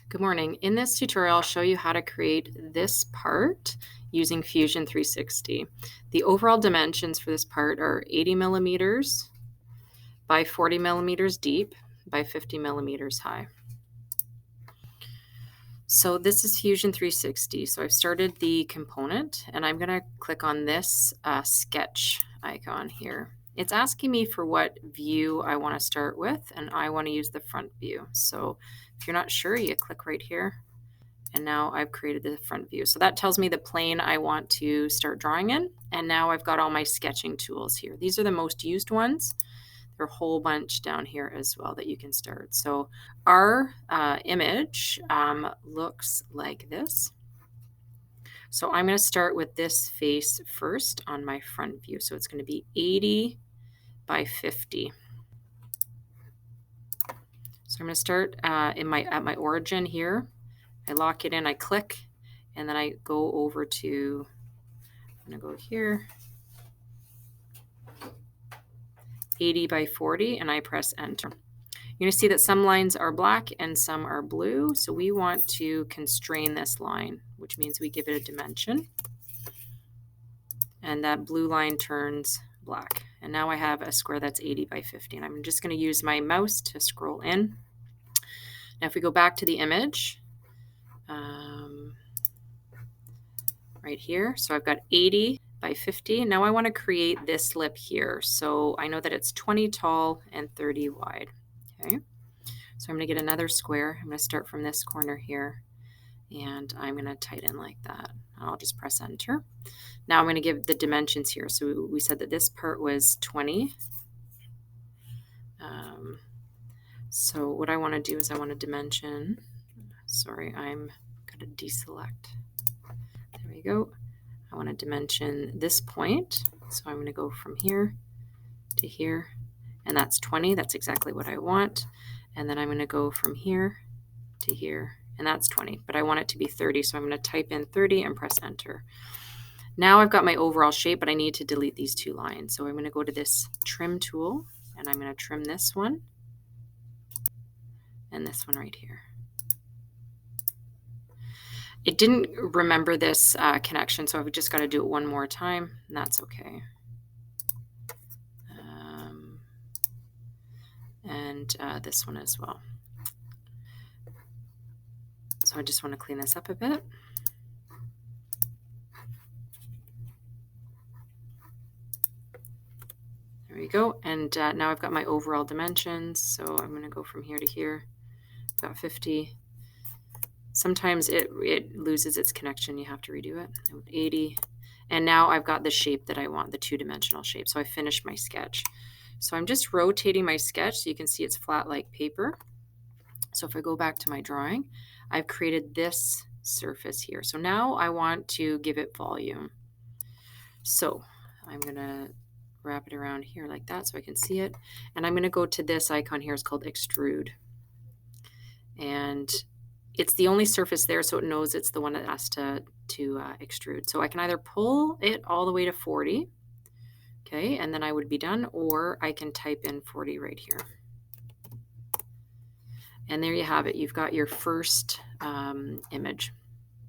Good morning. In this tutorial, I'll show you how to create this part using Fusion 360. The overall dimensions for this part are 80 millimeters by 40 millimeters deep by 50 millimeters high. So this is Fusion 360. So I've started the component and I'm going to click on this sketch icon here. It's asking me for what view I want to start with, and I want to use the front view. So if you're not sure, you click right here. And now I've created the front view. So that tells me the plane I want to start drawing in. And now I've got all my sketching tools here. These are the most used ones. There are a whole bunch down here as well that you can start. So our image looks like this. So I'm going to start with this face first on my front view. So it's going to be 80 by 50. So I'm going to start at my origin here. I lock it in, I click, and then I go over to, I'm going to go here, 80 by 40, and I press enter. You're going to see that some lines are black and some are blue. So we want to constrain this line, which means we give it a dimension. And that blue line turns black. And now I have a square that's 80 by 50. And I'm just going to use my mouse to scroll in. Now if we go back to the image, right here. So I've got 80 by 50. Now I want to create this lip here. So I know that it's 20 tall and 30 wide. Okay. So I'm going to get another square. I'm going to start from this corner here, and I'm going to tighten like that. I'll just press enter. Now I'm going to give the dimensions here. So we said that this part was 20. So what I want to do is I want to dimension. Sorry, I'm going to deselect. There we go. I want to dimension this point. So I'm going to go from here to here, and that's 20. That's exactly what I want. And then I'm going to go from here to here, and that's 20. But I want it to be 30, so I'm going to type in 30 and press enter. Now I've got my overall shape, but I need to delete these two lines. So I'm going to go to this trim tool, and I'm going to trim this one and this one right here. It didn't remember this connection, so I've just got to do it one more time, and that's okay. And this one as well. So I just want to clean this up a bit. There we go. And now I've got my overall dimensions. So I'm going to go from here to here. About 50. Sometimes it loses its connection. You have to redo it. 80. And now I've got the shape that I want, the two-dimensional shape. So I finished my sketch. So I'm just rotating my sketch so you can see it's flat like paper. So if I go back to my drawing, I've created this surface here. So now I want to give it volume. So I'm going to wrap it around here like that so I can see it. And I'm going to go to this icon here. It's called extrude. And it's the only surface there, so it knows it's the one that has to extrude. So I can either pull it all the way to 40, okay, and then I would be done, or I can type in 40 right here. And there you have it. You've got your first image.